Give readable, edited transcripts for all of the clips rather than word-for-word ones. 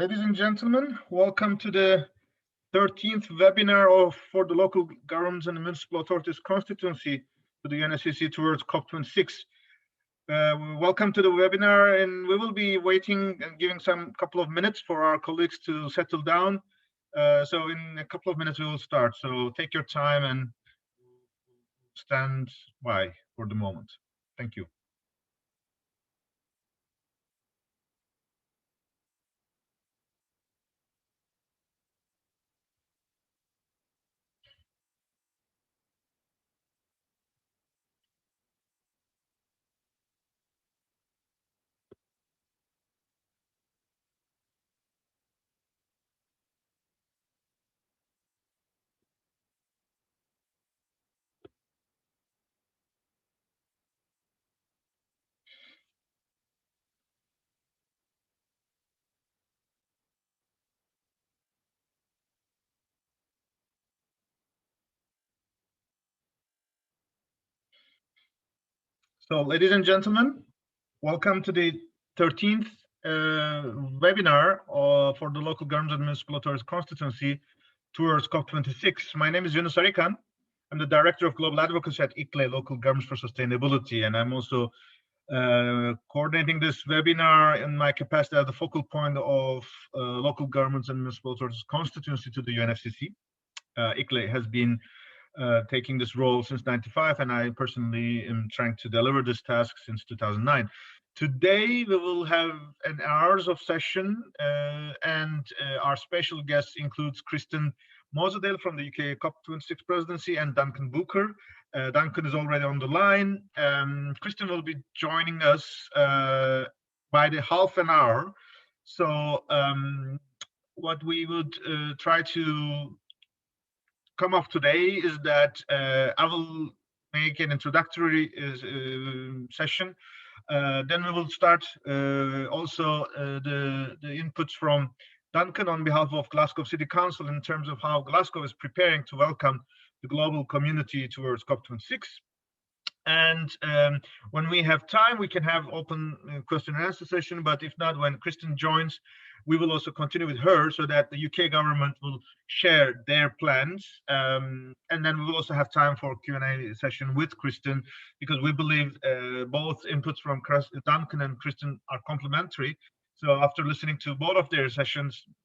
Ladies and gentlemen, welcome to the 13th webinar for the local governments and municipal authorities constituency to the UNFCCC towards COP26. Welcome to the webinar, and we will be waiting and giving some couple of minutes for our colleagues to settle down. So in a couple of minutes we will start. So take your time and stand by for the moment. Thank you. So, ladies and gentlemen, welcome to the 13th webinar for the local government and municipal authorities constituency towards COP26. My name is Yunus Arikan. I'm the Director of Global Advocacy at ICLEI Local Governments for Sustainability, and I'm also coordinating this webinar in my capacity as the focal point of local governments and municipal authorities constituency to the UNFCCC. ICLEI has been taking this role since '95, and I personally am trying to deliver this task since 2009. Today we will have an hours of session, and our special guest includes Kristen Mosedale from the UK COP26 presidency and Duncan Booker. Duncan is already on the line. Kristen will be joining us by the half an hour. So what we would try to come off today is that I will make an introductory session. Then we will start also the inputs from Duncan on behalf of Glasgow City Council in terms of how Glasgow is preparing to welcome the global community towards COP26. And when we have time, we can have open question and answer session. But if not, when Kristen joins, we will also continue with her so that the UK government will share their plans. And then we will also have time for Q&A session with Kristen, because we believe both inputs from Duncan and Kristen are complementary. So after listening to both of their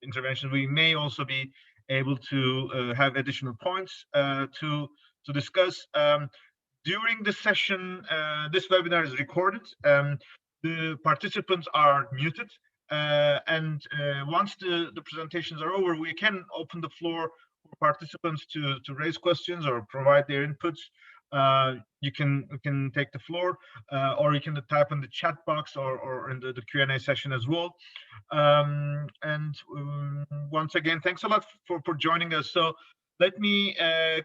interventions, we may also be able to have additional points to discuss. During the session, this webinar is recorded. The participants are muted. And once the presentations are over, we can open the floor for participants to raise questions or provide their inputs. You can take the floor, or you can type in the chat box or in the Q&A session as well. Once again, thanks a lot for joining us. So let me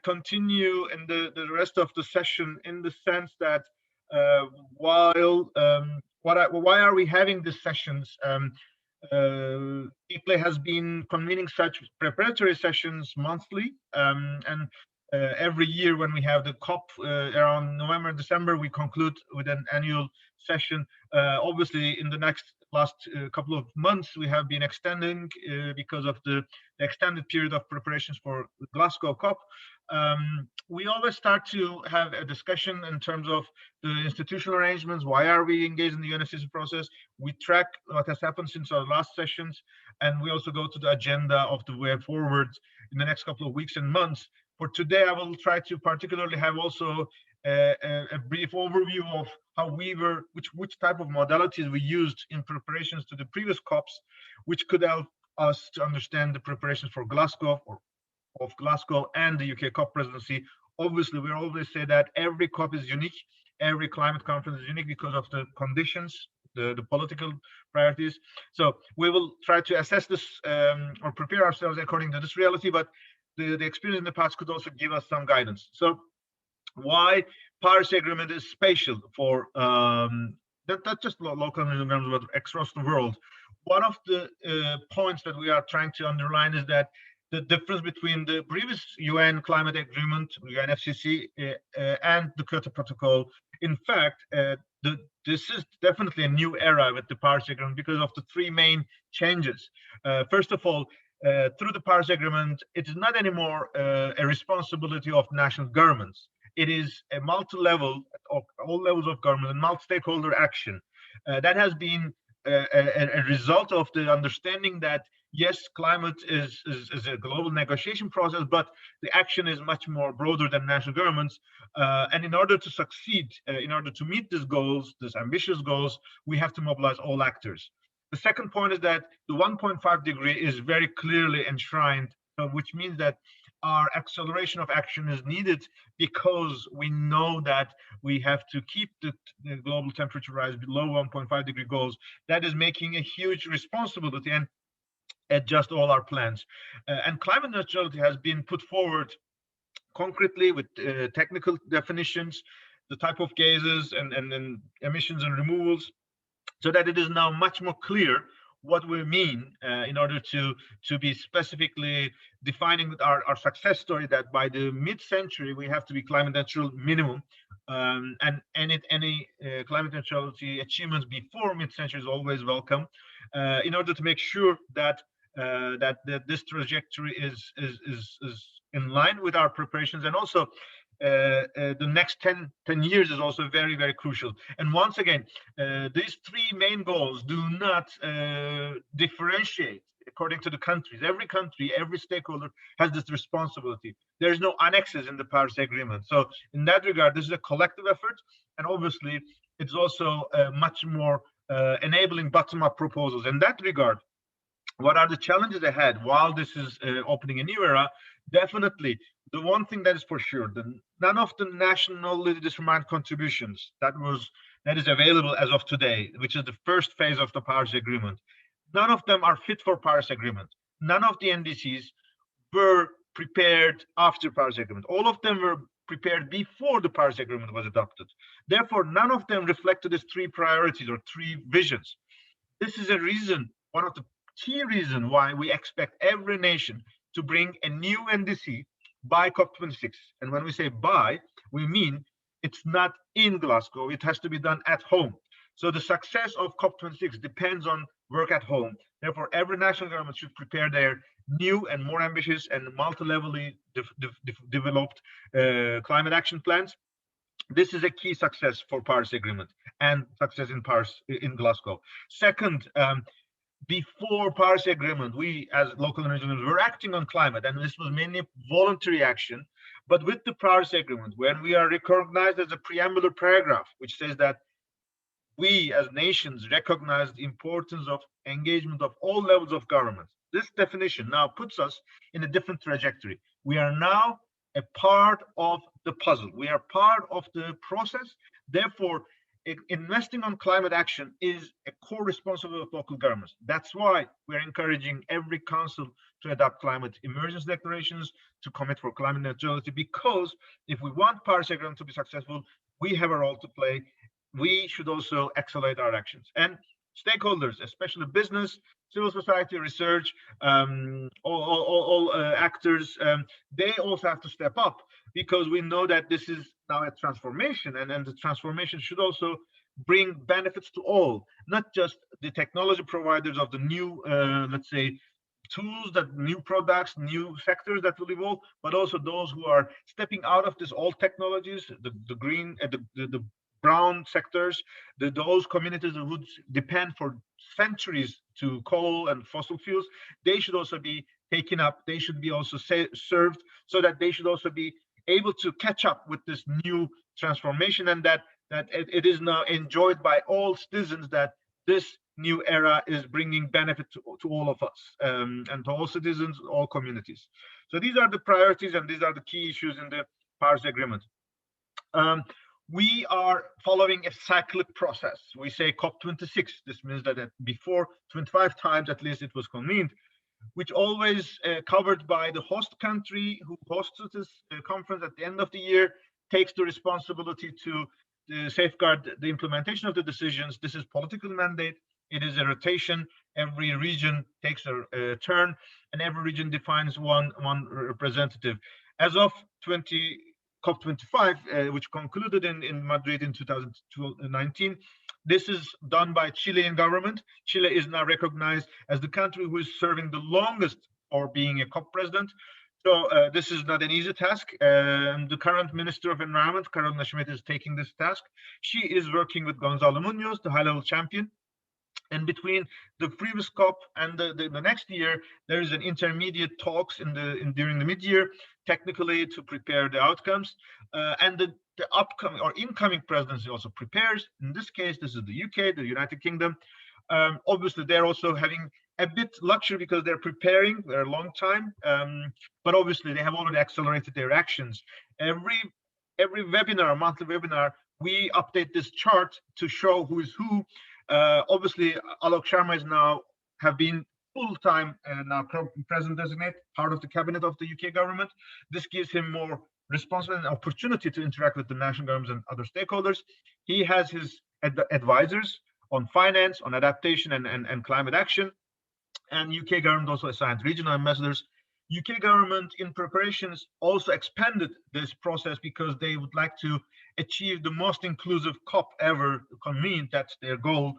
continue in the rest of the session, in the sense that while why are we having these sessions? ICLEI has been convening such preparatory sessions monthly, and every year when we have the COP around November, December, we conclude with an annual session. Obviously, in the last couple of months, we have been extending because of the extended period of preparations for the Glasgow COP. We always start to have a discussion in terms of the institutional arrangements. Why are we engaged in the UNFCCC process? We track what has happened since our last sessions, and we also go to the agenda of the way forward in the next couple of weeks and months. For today, I will try to particularly have also a brief overview of how which type of modalities we used in preparations to the previous COPs, which could help us to understand the preparations for Glasgow of Glasgow and the UK COP presidency. Obviously, we always say that every COP is unique, every climate conference is unique because of the conditions, the political priorities. So we will try to assess this or prepare ourselves according to this reality, but the experience in the past could also give us some guidance. So why Paris Agreement is special for not just local governments, but across the world. One of the points that we are trying to underline is that the difference between the previous UN climate agreement, UNFCCC, and the Kyoto Protocol, in fact, this is definitely a new era with the Paris Agreement because of the three main changes. First of all, through the Paris Agreement, it is not anymore a responsibility of national governments. It is a multi-level, of all levels of government and multi-stakeholder action. That has been a result of the understanding that yes, climate is a global negotiation process, but the action is much more broader than national governments. And in order to succeed, in order to meet these goals, these ambitious goals, we have to mobilize all actors. The second point is that the 1.5 degree is very clearly enshrined, which means that our acceleration of action is needed because we know that we have to keep the global temperature rise below 1.5 degree goals. That is making a huge responsibility and adjust all our plans. And climate neutrality has been put forward concretely with technical definitions, the type of gases and emissions and removals, so that it is now much more clear what we mean in order to be specifically defining our success story that by the mid-century we have to be climate neutral minimum, and any climate neutrality achievements before mid-century is always welcome, in order to make sure that this trajectory is in line with our preparations, and also the next 10 years is also very, very crucial. And once again, these three main goals do not differentiate according to the countries. Every country, every stakeholder has this responsibility. There is no annexes in the Paris Agreement. So in that regard, this is a collective effort. And obviously, it's also much more enabling bottom-up proposals. In that regard, what are the challenges ahead while this is opening a new era? Definitely, the one thing that is for sure, none of the nationally determined contributions that is available as of today, which is the first phase of the Paris Agreement, none of them are fit for Paris Agreement. None of the NDCs were prepared after Paris Agreement. All of them were prepared before the Paris Agreement was adopted. Therefore, none of them reflected these three priorities or three visions. This is a reason, one of the key reason why we expect every nation to bring a new NDC by COP26. And when we say by, we mean it's not in Glasgow, it has to be done at home. So the success of COP26 depends on work at home. Therefore, every national government should prepare their new and more ambitious and multi-levelly developed climate action plans. This is a key success for Paris Agreement and success in Glasgow. Second, before Paris Agreement, we as local and regional were acting on climate, and this was mainly voluntary action. But with the Paris Agreement, when we are recognized as a preambular paragraph, which says that we as nations recognize the importance of engagement of all levels of government, this definition now puts us in a different trajectory. We are now a part of the puzzle. We are part of the process. Therefore, investing on climate action is a core responsibility of local governments. That's why we're encouraging every council to adopt climate emergency declarations, to commit for climate neutrality, because if we want Paris Agreement to be successful, we have a role to play. We should also accelerate our actions. And stakeholders, especially business, civil society, research, all actors, they also have to step up, because we know that this is now a transformation, and the transformation should also bring benefits to all, not just the technology providers of the new, let's say, tools, that new products, new sectors that will evolve, but also those who are stepping out of these old technologies, the green, the brown sectors, those communities who depend for centuries to coal and fossil fuels. They should also be taken up. They should be also served, so that they should also be able to catch up with this new transformation, and that it is now enjoyed by all citizens, that this new era is bringing benefit to all of us, and to all citizens, all communities. So these are the priorities, and these are the key issues in the Paris Agreement. We are following a cyclic process. We say COP26. This means that before 25 times at least it was convened, which always covered by the host country who hosts this conference at the end of the year, takes the responsibility to safeguard the implementation of the decisions. This is political mandate. It is a rotation. Every region takes a turn, and every region defines one representative. As of COP25, which concluded in Madrid in 2019. This is done by Chilean government. Chile is now recognized as the country who is serving the longest or being a COP president. So this is not an easy task. The current Minister of Environment, Carolina Schmidt, is taking this task. She is working with Gonzalo Munoz, the high-level champion. And between the previous COP and the next year, there is an intermediate talks during the mid-year, technically to prepare the outcomes. And the upcoming or incoming presidency also prepares. In this case, this is the UK, the United Kingdom. Obviously, they're also having a bit luxury because they're preparing. They're a long time, but obviously they have already accelerated their actions. Every webinar, monthly webinar, we update this chart to show who is who. Obviously, Alok Sharma is now have been full-time now president designate, part of the cabinet of the UK government. This gives him more responsibility and opportunity to interact with the national governments and other stakeholders. He has his advisors on finance, on adaptation and climate action. And UK government also assigned regional ambassadors. UK government in preparations also expanded this process because they would like to achieve the most inclusive COP ever convened. That's their goal.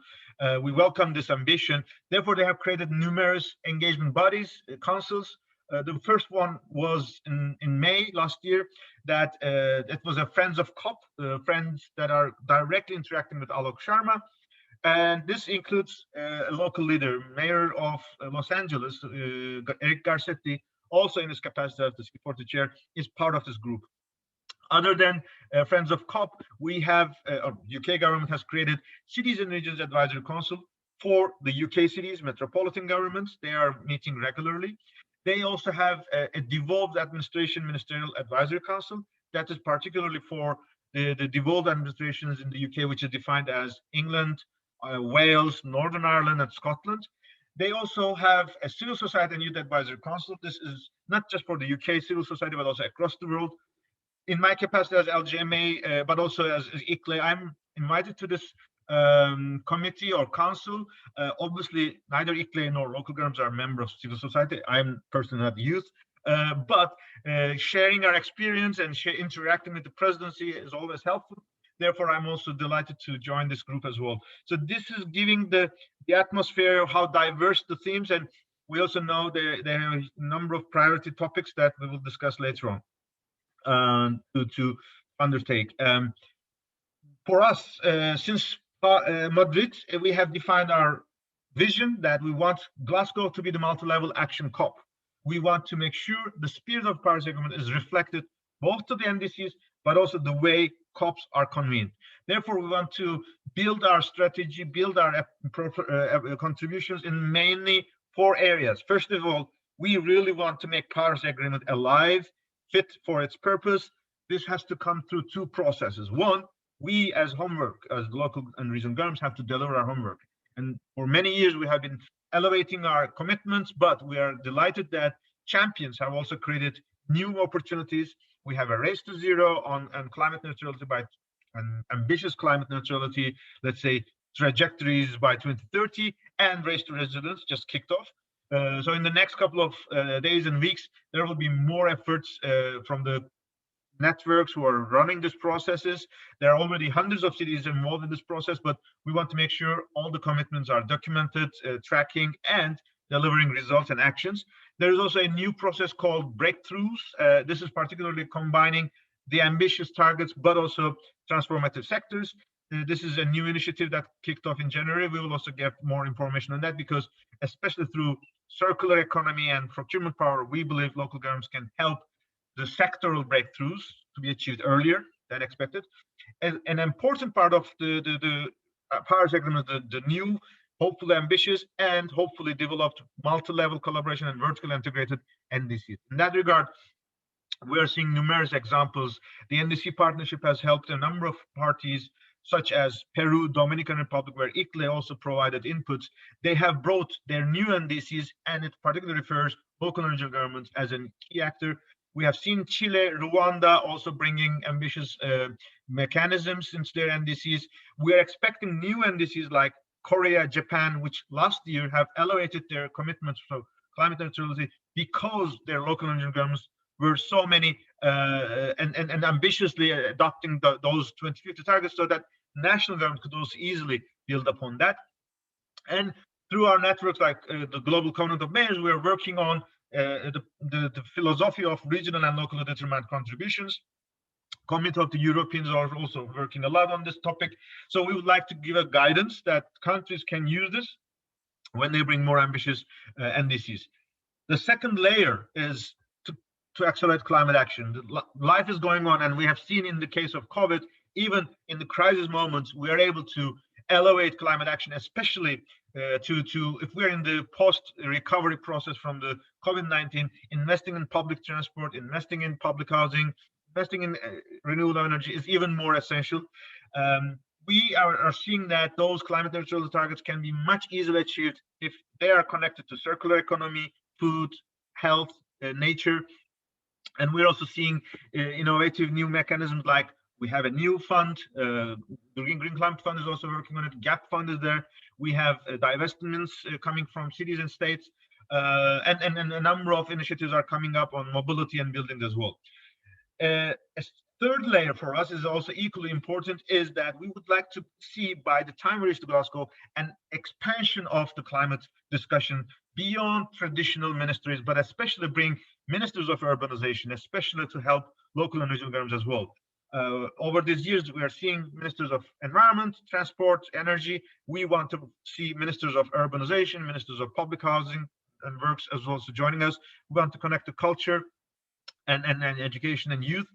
We welcome this ambition. Therefore, they have created numerous engagement bodies, councils. The first one was in May last year. That it was a Friends of COP, friends that are directly interacting with Alok Sharma. And this includes a local leader, Mayor of Los Angeles, Eric Garcetti, also in his capacity as the C40 chair, is part of this group. Other than Friends of COP, we have, UK government has created Cities and Regions Advisory Council for the UK cities, metropolitan governments. They are meeting regularly. They also have a devolved administration ministerial advisory council that is particularly for the devolved administrations in the UK, which is defined as England, Wales, Northern Ireland, and Scotland. They also have a civil society and youth advisory council. This is not just for the UK civil society, but also across the world. In my capacity as LGMA, but also as ICLEI, I'm invited to this committee or council. Obviously, neither ICLEI nor local governments are members of civil society. I'm personally not youth, but sharing our experience and interacting with the presidency is always helpful. Therefore, I'm also delighted to join this group as well. So this is giving the atmosphere of how diverse the themes, and we also know there are a number of priority topics that we will discuss later on to undertake. For us, since Madrid, we have defined our vision that we want Glasgow to be the multi-level action COP. We want to make sure the spirit of Paris Agreement is reflected both to the NDCs, but also the way COPs are convened. Therefore, we want to build our strategy, build our contributions in mainly 4 areas. First of all, we really want to make Paris Agreement alive, fit for its purpose. This has to come through 2 processes. One, we as homework, as local and regional governments, have to deliver our homework. And for many years, we have been elevating our commitments, but we are delighted that champions have also created new opportunities. We have a race to zero on climate neutrality by ambitious climate neutrality, let's say trajectories by 2030, and race to resilience just kicked off. So in the next couple of days and weeks, there will be more efforts from the networks who are running these processes. There are already hundreds of cities involved in this process, but we want to make sure all the commitments are documented, tracking, and delivering results and actions. There is also a new process called breakthroughs. This is particularly combining the ambitious targets, but also transformative sectors. This is a new initiative that kicked off in January. We will also get more information on that because, especially through circular economy and procurement power, we believe local governments can help the sectoral breakthroughs to be achieved earlier than expected. An important part of the Paris Agreement, the new, hopefully ambitious, and hopefully developed multi-level collaboration and vertically integrated NDCs. In that regard, we are seeing numerous examples. The NDC partnership has helped a number of parties, such as Peru, Dominican Republic, where ICLEI also provided inputs. They have brought their new NDCs, and it particularly refers local and regional governments as a key actor. We have seen Chile, Rwanda also bringing ambitious mechanisms into their NDCs. We are expecting new NDCs like Korea, Japan, which last year have elevated their commitments to climate neutrality because their local and regional governments were so many and ambitiously adopting those 2050 targets so that national government could also easily build upon that. And through our networks like the Global Covenant of Mayors, we are working on the philosophy of regional and locally determined contributions. Committee of the Europeans are also working a lot on this topic. So we would like to give a guidance that countries can use this when they bring more ambitious NDCs. The second layer is to accelerate climate action. Life is going on, and we have seen in the case of COVID, even in the crisis moments, we are able to elevate climate action, especially if we're in the post-recovery process from the COVID-19, investing in public transport, investing in public housing, investing in renewable energy is even more essential. We are seeing that those climate neutral targets can be much easily achieved if they are connected to circular economy, food, health, nature. And we're also seeing innovative new mechanisms, like we have a new fund. The Green Climate Fund is also working on it. GAP Fund is there. We have divestments coming from cities and states, and a number of initiatives are coming up on mobility and buildings as well. A third layer for us is also equally important, is that we would like to see, by the time we reach to Glasgow, an expansion of the climate discussion beyond traditional ministries, but especially bring ministers of urbanization, especially to help local and regional governments as well. Over these years, we are seeing ministers of environment, transport, energy. We want to see ministers of urbanization, ministers of public housing and works as well, so joining us. We want to connect to culture and education and youth.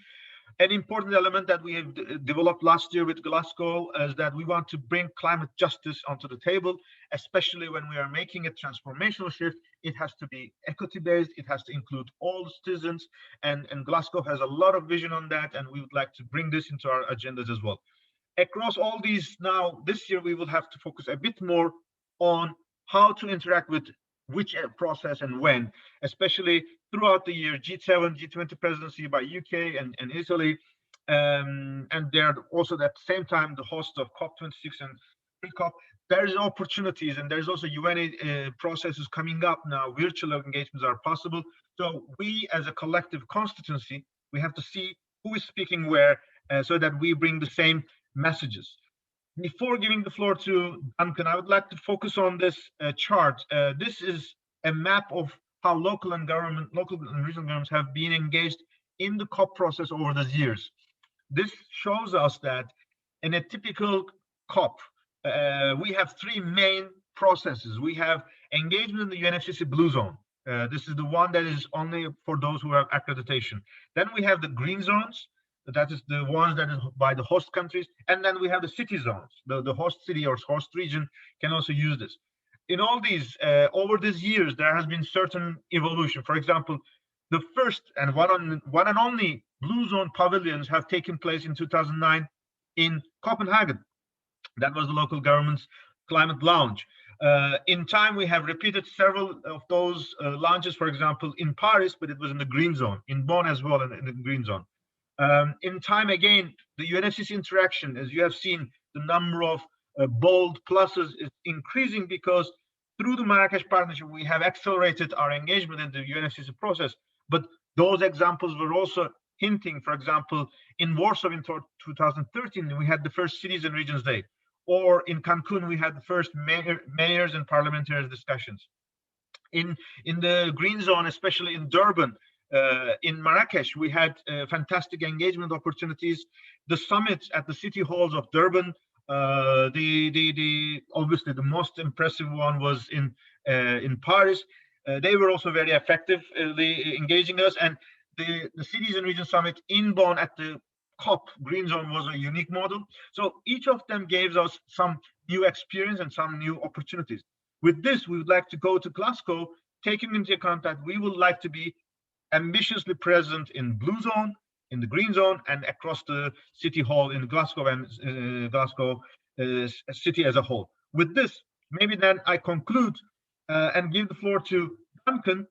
An important element that we have developed last year with Glasgow is that we want to bring climate justice onto the table, especially when we are making a transformational shift. It has to be equity-based, it has to include all citizens, and Glasgow has a lot of vision on that, and we would like to bring this into our agendas as well. Across all these, now, this year, we will have to focus a bit more on how to interact with which process and when, especially throughout the year. G7, G20 presidency by UK and Italy, and they're also at the same time the host of COP26 and pre-COP. There's opportunities, and there's also UN processes coming up now. Virtual engagements are possible. So we, as a collective constituency, we have to see who is speaking where, so that we bring the same messages. Before giving the floor to Duncan, I would like to focus on this chart. This is a map of how local and regional governments have been engaged in the COP process over the years. This shows us that in a typical COP, we have three main processes. We have engagement in the UNFCCC Blue Zone. This is the one that is only for those who have accreditation. Then we have the green zones. That is the ones that is by the host countries. And then we have the city zones. The host city or host region can also use this. In all these, over these years, there has been certain evolution. For example, the first and one and only Blue Zone pavilions have taken place in 2009 in Copenhagen. That was the local government's climate lounge. In time, we have repeated several of those lounges, for example, in Paris, but it was in the green zone, in Bonn as well, in the green zone. In time again, the UNFCCC interaction, as you have seen, the number of bold pluses is increasing because through the Marrakesh partnership, we have accelerated our engagement in the UNFCCC process. But those examples were also hinting, for example, in Warsaw in 2013, we had the first Cities and Regions Day. Or in Cancun, we had the first mayors and parliamentary discussions. In the green zone, especially in Durban, in Marrakesh, we had fantastic engagement opportunities. The summits at the city halls of Durban, obviously the most impressive one was in Paris. They were also very effectively engaging us, and the Cities and Regions Summit in Bonn at the COP Green Zone was a unique model. So each of them gave us some new experience and some new opportunities. With this, we would like to go to Glasgow, taking into account that we would like to be ambitiously present in Blue Zone, in the Green Zone, and across the city hall in Glasgow and Glasgow city as a whole. With this, maybe then I conclude and give the floor to Duncan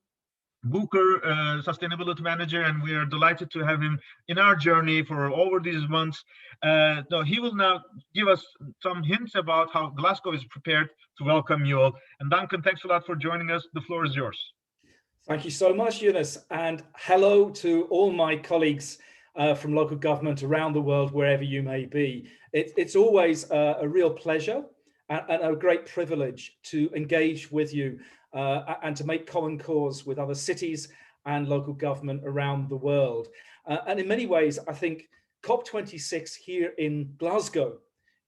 Booker, Sustainability Manager, and we are delighted to have him in our journey for over these months. So he will now give us some hints about how Glasgow is prepared to welcome you all. And Duncan, thanks a lot for joining us. The floor is yours. Thank you so much, Yunus, and hello to all my colleagues from local government around the world, wherever you may be. It's always a real pleasure and a great privilege to engage with you and to make common cause with other cities and local government around the world. And in many ways, I think COP26 here in Glasgow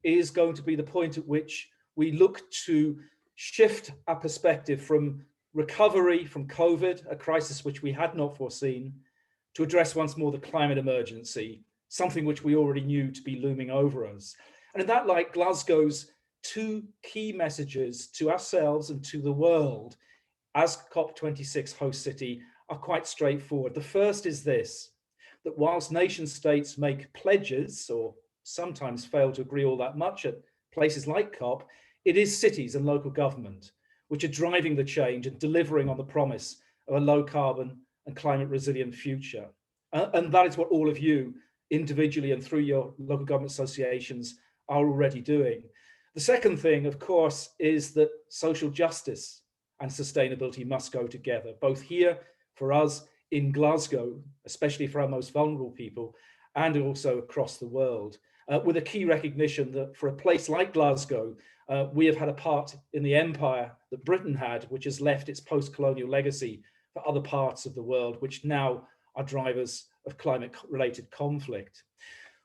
is going to be the point at which we look to shift our perspective from recovery from COVID, a crisis which we had not foreseen, to address once more the climate emergency, something which we already knew to be looming over us. And in that light, Glasgow's two key messages to ourselves and to the world as COP26 host city are quite straightforward. The first is this, that whilst nation states make pledges or sometimes fail to agree all that much at places like COP, it is cities and local government which are driving the change and delivering on the promise of a low carbon and climate resilient future. And that is what all of you individually and through your local government associations are already doing. The second thing, of course, is that social justice and sustainability must go together, both here for us in Glasgow, especially for our most vulnerable people, and also across the world, with a key recognition that for a place like Glasgow, we have had a part in the empire that Britain had, which has left its post-colonial legacy for other parts of the world, which now are drivers of climate-related conflict.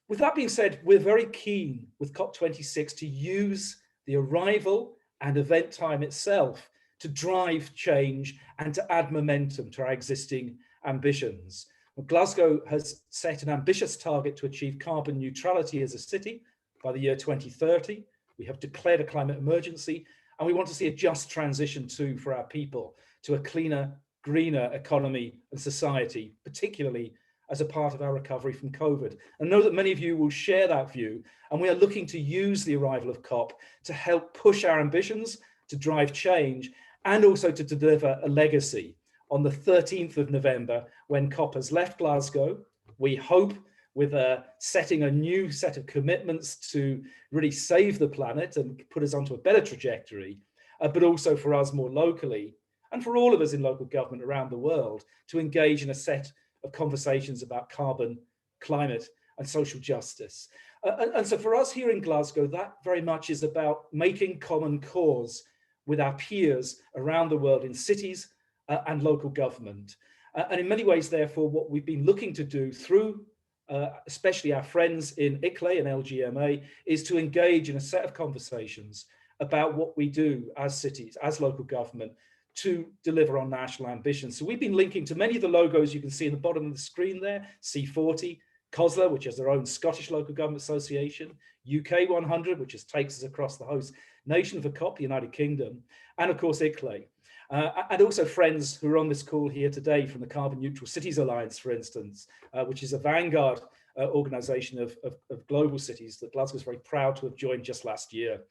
With that being said, we're very keen with COP26 to use the arrival and event time itself to drive change and to add momentum to our existing ambitions. Well, Glasgow has set an ambitious target to achieve carbon neutrality as a city by the year 2030. We have declared a climate emergency, and we want to see a just transition too for our people to a cleaner, greener economy and society, particularly as a part of our recovery from COVID. And know that many of you will share that view, and we are looking to use the arrival of COP to help push our ambitions, to drive change, and also to deliver a legacy. On the 13th of November, when COP has left Glasgow, we hope with setting a new set of commitments to really save the planet and put us onto a better trajectory, but also for us more locally, and for all of us in local government around the world, to engage in a set of conversations about carbon, climate, and social justice. And so for us here in Glasgow, that very much is about making common cause with our peers around the world in cities and local government. And in many ways, therefore, what we've been looking to do through especially our friends in ICLEI and LGMA, is to engage in a set of conversations about what we do as cities, as local government, to deliver on national ambitions. So we've been linking to many of the logos you can see in the bottom of the screen there, C40, COSLA, which has their own Scottish Local Government Association, UK 100, which just takes us across the host nation for COP, the United Kingdom, and of course ICLEI. And also friends who are on this call here today from the Carbon Neutral Cities Alliance, for instance, which is a vanguard organization of global cities that Glasgow is very proud to have joined just last year.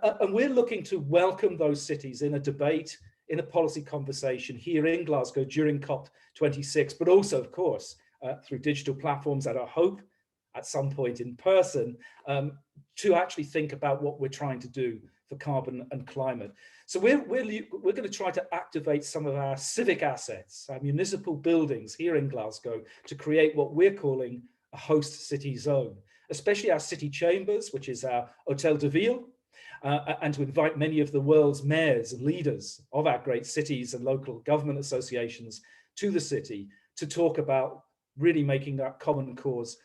And we're looking to welcome those cities in a debate, in a policy conversation here in Glasgow during COP26, but also, of course, through digital platforms at our hope, at some point in person, to actually think about what we're trying to do for carbon and climate. So we're going to try to activate some of our civic assets, our municipal buildings here in Glasgow, to create what we're calling a host city zone, especially our city chambers, which is our Hotel de Ville, and to invite many of the world's mayors and leaders of our great cities and local government associations to the city to talk about really making that common cause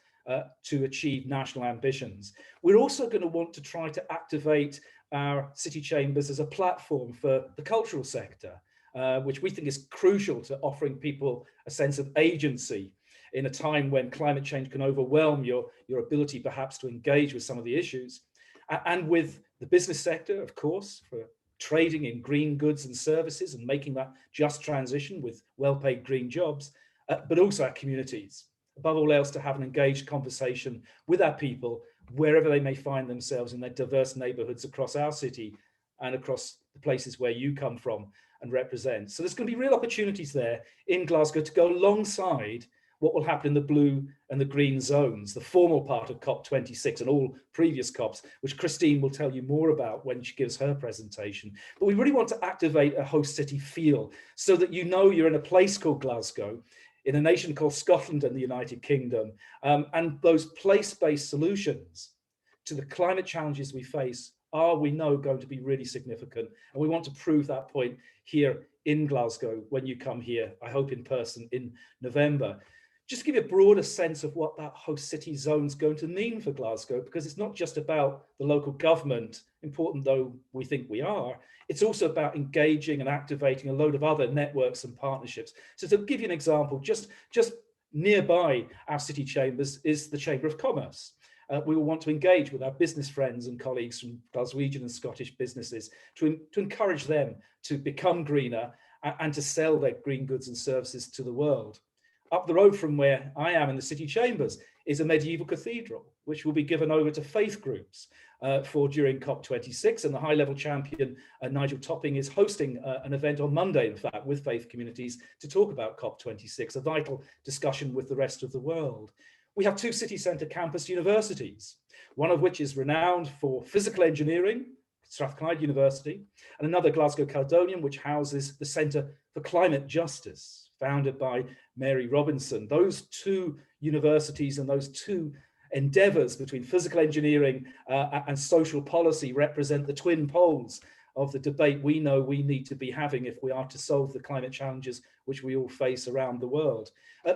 to achieve national ambitions. We're also going to want to try to activate our city chambers as a platform for the cultural sector, which we think is crucial to offering people a sense of agency in a time when climate change can overwhelm your ability perhaps to engage with some of the issues, and with the business sector, of course, for trading in green goods and services and making that just transition with well-paid green jobs, but also our communities. Above all else, to have an engaged conversation with our people wherever they may find themselves in their diverse neighborhoods across our city and across the places where you come from and represent. So there's going to be real opportunities there in Glasgow to go alongside what will happen in the blue and the green zones, the formal part of COP26 and all previous COPs, which Christine will tell you more about when she gives her presentation. But we really want to activate a host city feel so that you know you're in a place called Glasgow, in a nation called Scotland and the United Kingdom, and those place-based solutions to the climate challenges we face are, we know, going to be really significant. And we want to prove that point here in Glasgow when you come here, I hope in person in November. Just to give you a broader sense of what that host city zone is going to mean for Glasgow, because it's not just about the local government, important though we think we are, it's also about engaging and activating a load of other networks and partnerships. So to give you an example, just nearby our city chambers is the Chamber of Commerce. We will want to engage with our business friends and colleagues from Glaswegian and Scottish businesses to encourage them to become greener and to sell their green goods and services to the world. Up the road from where I am in the city chambers is a medieval cathedral, which will be given over to faith groups for during COP26. And the high-level champion, Nigel Topping, is hosting an event on Monday, in fact, with faith communities to talk about COP26, a vital discussion with the rest of the world. We have two city centre campus universities, one of which is renowned for physical engineering, Strathclyde University, and another, Glasgow Caledonian, which houses the Centre for Climate Justice, founded by Mary Robinson. Those two universities and those two endeavours between physical engineering and social policy represent the twin poles of the debate we know we need to be having if we are to solve the climate challenges which we all face around the world.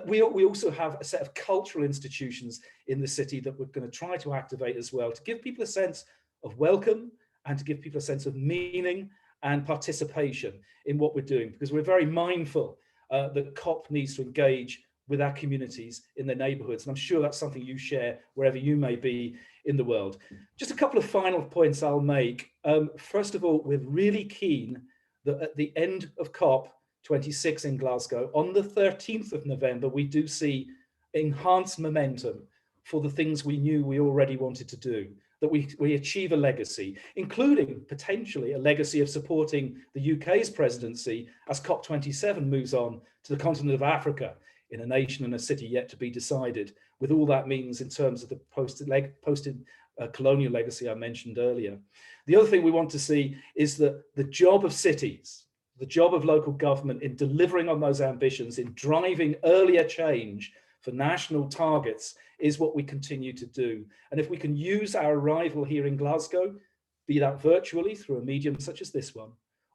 We also have a set of cultural institutions in the city that we're going to try to activate as well, to give people a sense of welcome and to give people a sense of meaning and participation in what we're doing, because we're very mindful that COP needs to engage with our communities in their neighbourhoods. And I'm sure that's something you share wherever you may be in the world. Just a couple of final points I'll make. First of all, we're really keen that at the end of COP26 in Glasgow, on the 13th of November, we do see enhanced momentum for the things we knew we already wanted to do, that we achieve a legacy, including potentially a legacy of supporting the UK's presidency as COP27 moves on to the continent of Africa, in a nation and a city yet to be decided, with all that means in terms of the post-colonial legacy I mentioned earlier. The other thing we want to see is that the job of cities, the job of local government in delivering on those ambitions, in driving earlier change for national targets, is what we continue to do. And if we can use our arrival here in Glasgow, be that virtually through a medium such as this one,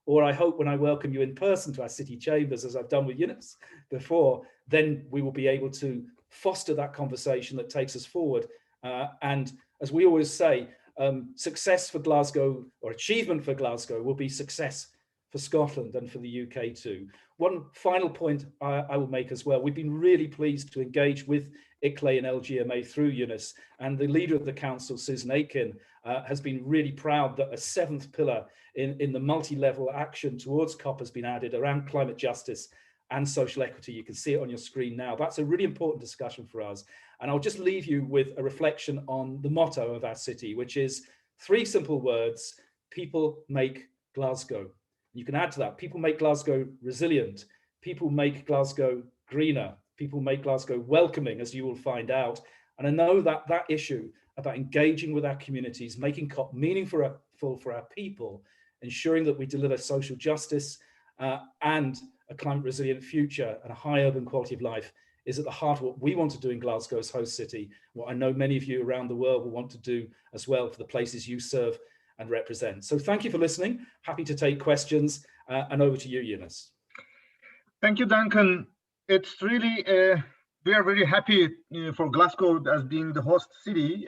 or I hope when I welcome you in person to our city chambers, as I've done with Yunus before, then we will be able to foster that conversation that takes us forward. And as we always say, success for Glasgow, or achievement for Glasgow, will be success for Scotland and for the UK too. One final point I will make as well. We've been really pleased to engage with ICLEI and LGMA through Yunus, and the leader of the council, Susan Aitken, has been really proud that a seventh pillar in the multi-level action towards COP has been added around climate justice and social equity. You can see it on your screen now. That's a really important discussion for us. And I'll just leave you with a reflection on the motto of our city, which is three simple words: people make Glasgow. You can add to that: people make Glasgow resilient, people make Glasgow greener, people make Glasgow welcoming, as you will find out. And I know that that issue about engaging with our communities, making COP meaningful for our people, ensuring that we deliver social justice and a climate resilient future and a high urban quality of life, is at the heart of what we want to do in Glasgow as host city, what I know many of you around the world will want to do as well for the places you serve and represent. So thank you for listening. Happy to take questions, and over to you, Yunus. Thank you, Duncan. It's really, we are really happy for Glasgow as being the host city,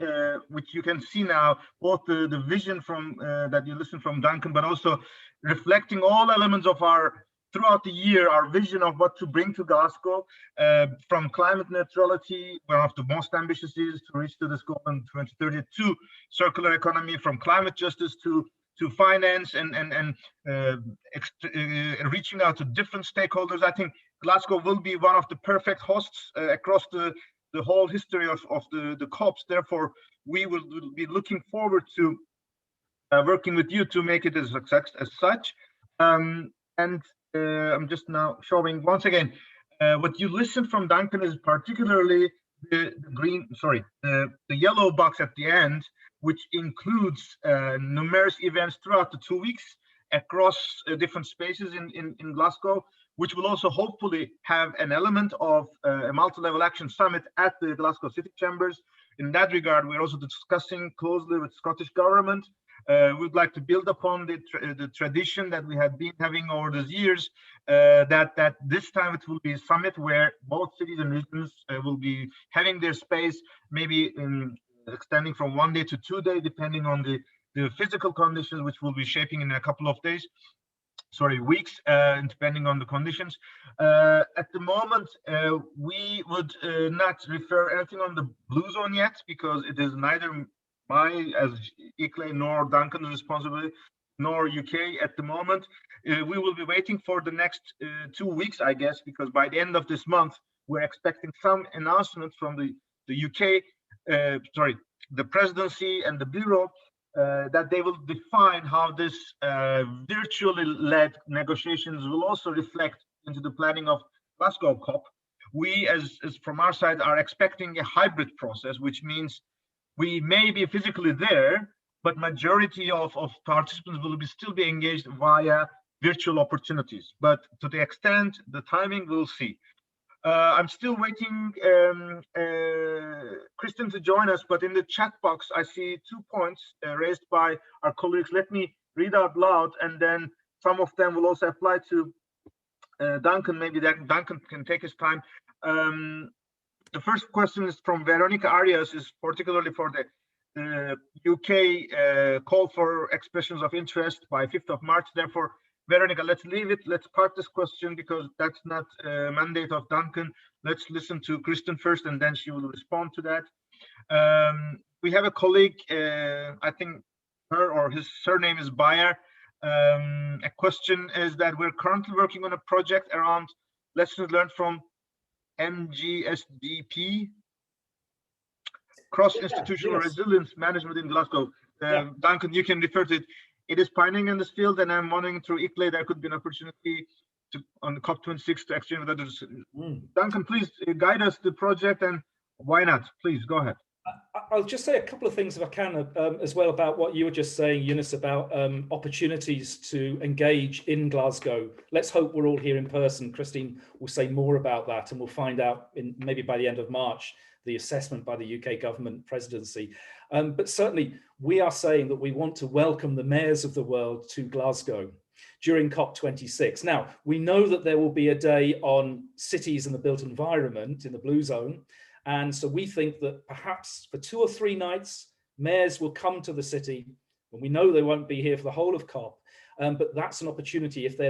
which you can see now, both the vision from that you listened from Duncan, but also reflecting all elements of our, throughout the year, our vision of what to bring to Glasgow, from climate neutrality, one of the most ambitious is to reach to the scope in 2030, to circular economy, from climate justice to finance and reaching out to different stakeholders. I think Glasgow will be one of the perfect hosts across the whole history of the COPs. Therefore, we will be looking forward to working with you to make it a success as such. And I'm just now showing once again, What you listened from Duncan is particularly the yellow box at the end, which includes numerous events throughout the 2 weeks across different spaces in Glasgow, which will also hopefully have an element of a multi-level action summit at the Glasgow City Chambers. In that regard, we're also discussing closely with Scottish government. We'd like to build upon the tradition that we have been having over those years, that this time it will be a summit where both cities and regions will be having their space, maybe extending from 1 day to 2 days, depending on the physical conditions, which will be shaping in a couple of weeks, depending on the conditions. At the moment, we would not refer anything on the blue zone yet, because it is neither my, as ICLEI, nor Duncan's responsibility, nor UK at the moment. We will be waiting for the next 2 weeks, I guess, because by the end of this month, we're expecting some announcements from the UK, the presidency and the bureau, that they will define how this virtually led negotiations will also reflect into the planning of Glasgow COP. We, as from our side, are expecting a hybrid process, which means we may be physically there, but majority of participants will still be engaged via virtual opportunities. But to the extent, the timing, we'll see. I'm still waiting Kristen to join us, but in the chat box, I see 2 points raised by our colleagues. Let me read out loud, and then some of them will also apply to Duncan. Maybe Duncan can take his time. The first question is from Veronica Arias, is particularly for the UK call for expressions of interest by 5th of March. Therefore, Veronica, let's leave it. Let's park this question because that's not a mandate of Duncan. Let's listen to Kristen first, and then she will respond to that. We have a colleague, I think her or his surname is Bayer. A question is that we're currently working on a project around lessons learned from MGSDP, cross-institutional resilience management in Glasgow. Duncan, you can refer to it. It is pioneering in this field, and I'm wondering through ICLEI there could be an opportunity on the COP26 to exchange with others. Duncan, please guide us the project, and why not? Please go ahead. I'll just say a couple of things if I can as well about what you were just saying, Yunus, about opportunities to engage in Glasgow. Let's hope we're all here in person. Christine will say more about that, and we'll find out maybe by the end of March the assessment by the UK government presidency. But certainly we are saying that we want to welcome the mayors of the world to Glasgow during COP26. Now, we know that there will be a day on cities and the built environment in the blue zone. And so we think that perhaps for 2 or 3 nights, mayors will come to the city, and we know they won't be here for the whole of COP. But that's an opportunity. If they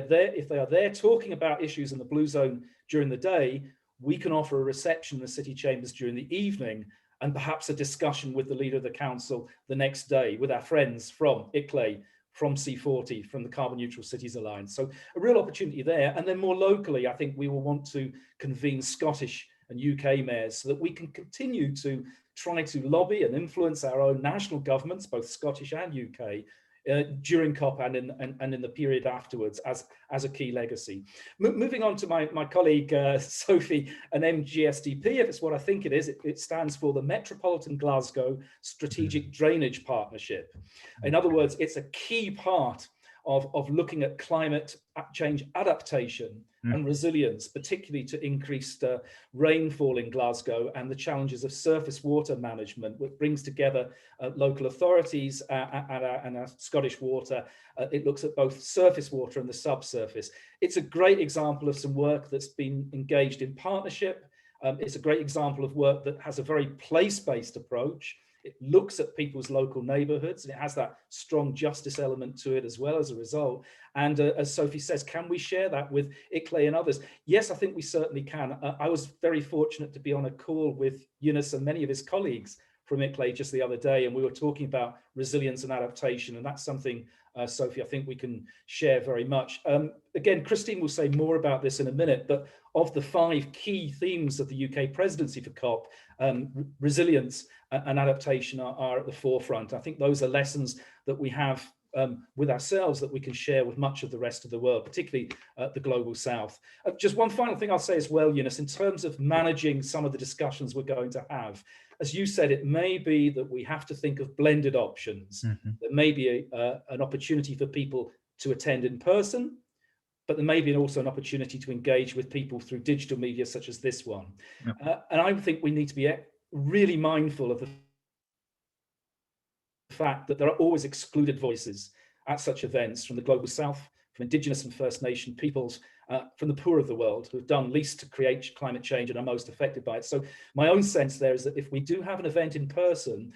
are there talking about issues in the blue zone during the day, we can offer a reception in the city chambers during the evening, and perhaps a discussion with the leader of the council the next day with our friends from ICLEI, from C40, from the Carbon Neutral Cities Alliance. So a real opportunity there. And then more locally, I think we will want to convene Scottish and UK mayors so that we can continue to try to lobby and influence our own national governments, both Scottish and UK, during COP and in the period afterwards as a key legacy. Moving on to my colleague, Sophie, an MGSDP, if it's what I think it is, it stands for the Metropolitan Glasgow Strategic Drainage Partnership. In other words, it's a key part of looking at climate change adaptation and resilience, particularly to increased rainfall in Glasgow and the challenges of surface water management, which brings together local authorities and Scottish Water. It looks at both surface water and the subsurface. It's a great example of some work that's been engaged in partnership. It's a great example of work that has a very place-based approach. It looks at people's local neighborhoods, and it has that strong justice element to it as well as a result. And as Sophie says, can we share that with ICLEI and others? Yes, I think we certainly can. I was very fortunate to be on a call with Yunus and many of his colleagues from ICLEI just the other day, and we were talking about resilience and adaptation, and that's something, Sophie, I think we can share very much. Again, Christine will say more about this in a minute, but of the 5 key themes of the UK presidency for COP, resilience and adaptation are at the forefront. I think those are lessons that we have with ourselves that we can share with much of the rest of the world, particularly the global south. Just one final thing I'll say as well, Yunus, in terms of managing some of the discussions we're going to have, as you said, it may be that we have to think of blended options. There may be an opportunity for people to attend in person, but there may be also an opportunity to engage with people through digital media such as this one. And I think we need to be really mindful of the fact that there are always excluded voices at such events from the global south, from Indigenous and First Nation peoples, from the poor of the world who have done least to create climate change and are most affected by it. So my own sense there is that if we do have an event in person,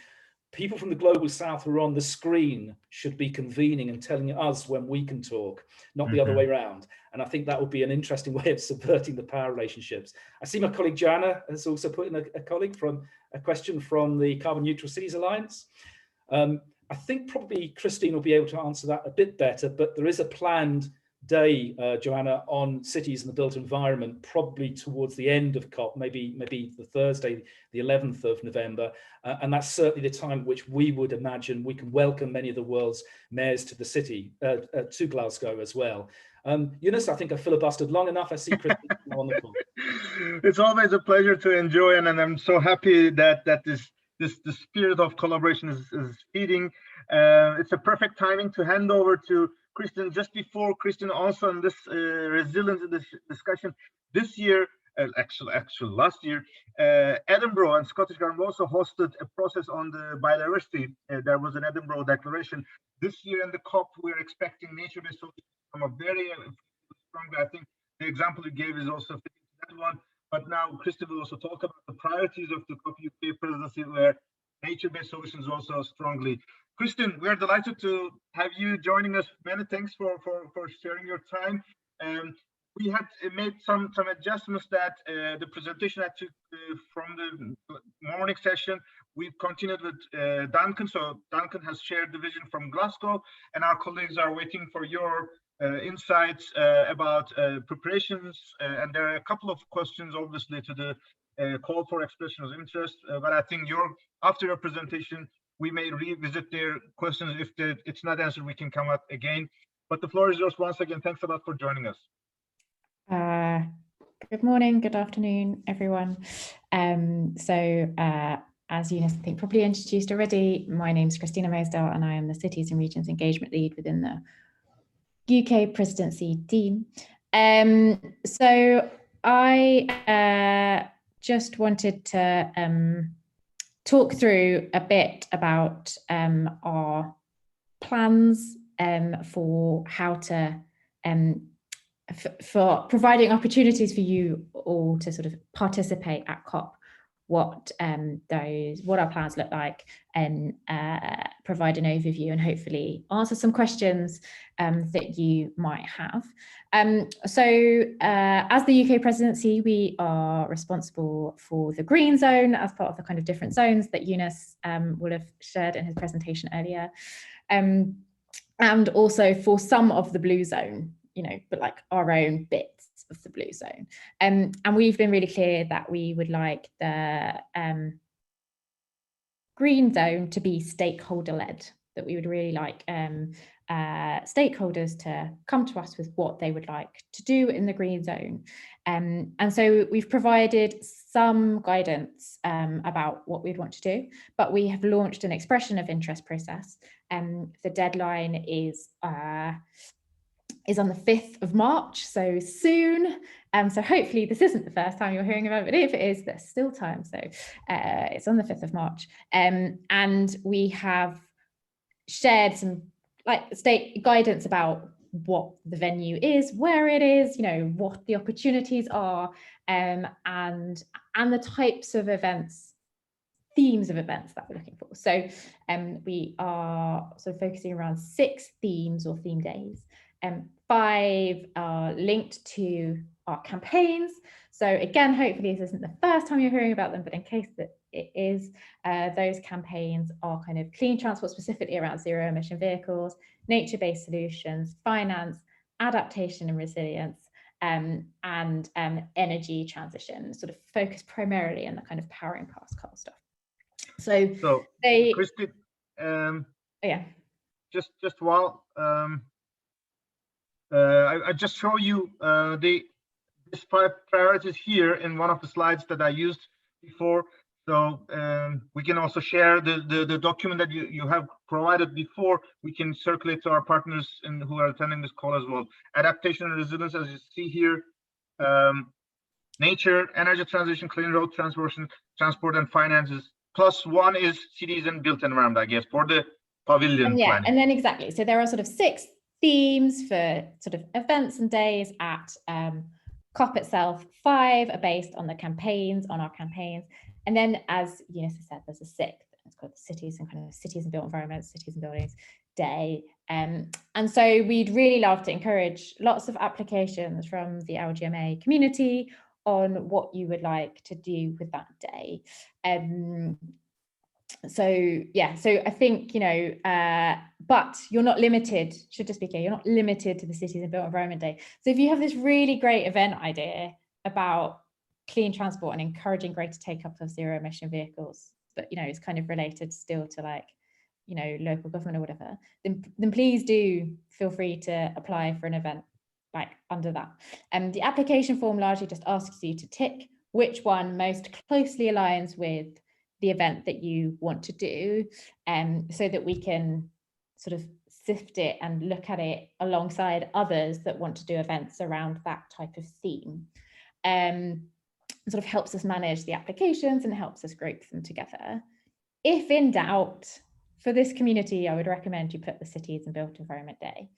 people from the global south who are on the screen should be convening and telling us when we can talk, not the other way around. And I think that would be an interesting way of subverting the power relationships. I see my colleague Joanna has also put in a question from the Carbon Neutral Cities Alliance. I think probably Christine will be able to answer that a bit better, but there is a planned day, Joanna, on cities and the built environment, probably towards the end of COP, maybe the Thursday, the 11th of November. And that's certainly the time at which we would imagine we can welcome many of the world's mayors to the city, to Glasgow as well. Yunus, I think I filibustered long enough. I see Christine on the call. It's always a pleasure to enjoy, and I'm so happy that the spirit of collaboration is feeding. It's a perfect timing to hand over to Christian. Just before Christian, also on this resilience in this discussion, this year, actually last year, Edinburgh and Scottish Government also hosted a process on the biodiversity. There was an Edinburgh Declaration. This year in the COP, we're expecting nature-based solutions from a very strong. I think the example you gave is also that one. But now Christian will also talk about the priorities of the COP UK presidency, where nature-based solutions also strongly. Christian, we are delighted to have you joining us. Many thanks for sharing your time. We had made some adjustments that the presentation I took from the morning session. We've continued with Duncan. So Duncan has shared the vision from Glasgow, and our colleagues are waiting for your insights about preparations. And there are a couple of questions, obviously, to the call for expression of interest. But I think after your presentation, we may revisit their questions. If it's not answered, we can come up again. But the floor is yours once again. Thanks a lot for joining us. Good morning, good afternoon, everyone. As Yunus, I think, probably introduced already, my name is Christina Mosedale, and I am the Cities and Regions Engagement Lead within the UK Presidency team. So I just wanted to talk through a bit about our plans for how to for providing opportunities for you all to sort of participate at COP, what our plans look like, and provide an overview and hopefully answer some questions that you might have. As the UK presidency, we are responsible for the green zone as part of the kind of different zones that Yunus will have shared in his presentation earlier, and also for some of the blue zone, but like our own bits of the blue zone. And we've been really clear that we would like the green zone to be stakeholder led, that we would really like stakeholders to come to us with what they would like to do in the green zone. And so we've provided some guidance about what we'd want to do, but we have launched an expression of interest process. The deadline is on the 5th of March, so soon. So hopefully this isn't the first time you're hearing about it, but if it is, there's still time. So it's on the 5th of March. And we have shared some state guidance about what the venue is, where it is, what the opportunities are, and the types of events, themes of events that we're looking for. So we are sort of focusing around 6 themes or theme days. 5 are linked to our campaigns. So again, hopefully this isn't the first time you're hearing about them, but in case that it is, those campaigns are kind of clean transport, specifically around zero emission vehicles, nature-based solutions, finance, adaptation and resilience, and energy transition, sort of focused primarily on the kind of powering past coal stuff. So Christine, yeah. just while I just show you these 5 priorities here in one of the slides that I used before. So we can also share the document that you have provided before. We can circulate to our partners who are attending this call as well. Adaptation and resilience, as you see here, nature, energy transition, clean road transport and finances. +1 is cities and built environment, I guess, for the pavilion planning. And then exactly. So there are sort of 6 themes for sort of events and days at COP itself. 5 are based on our campaigns. And then, as Yunus said, there's a 6th. It's called the cities and built environments, cities and buildings day. And so we'd really love to encourage lots of applications from the LGMA community on what you would like to do with that day. So I think, but you're not limited, should just be clear, you're not limited to the Cities and Built Environment Day. So if you have this really great event idea about clean transport and encouraging greater take-up of zero emission vehicles, but it's kind of related still to local government or whatever, then please do feel free to apply for an event under that. And the application form largely just asks you to tick which one most closely aligns with the event that you want to do, so that we can sort of sift it and look at it alongside others that want to do events around that type of theme. Sort of helps us manage the applications and helps us group them together. If in doubt, for this community, I would recommend you put the Cities and Built Environment Day.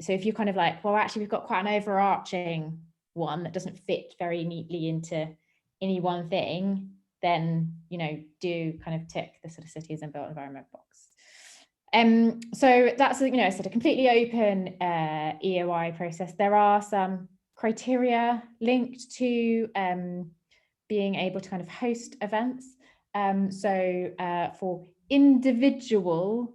So if you're kind of like, well, actually, we've got quite an overarching one that doesn't fit very neatly into any one thing, then, do kind of tick the sort of Cities and Built Environment box. So that's, sort of completely open EOI process. There are some criteria linked to being able to kind of host events. For individual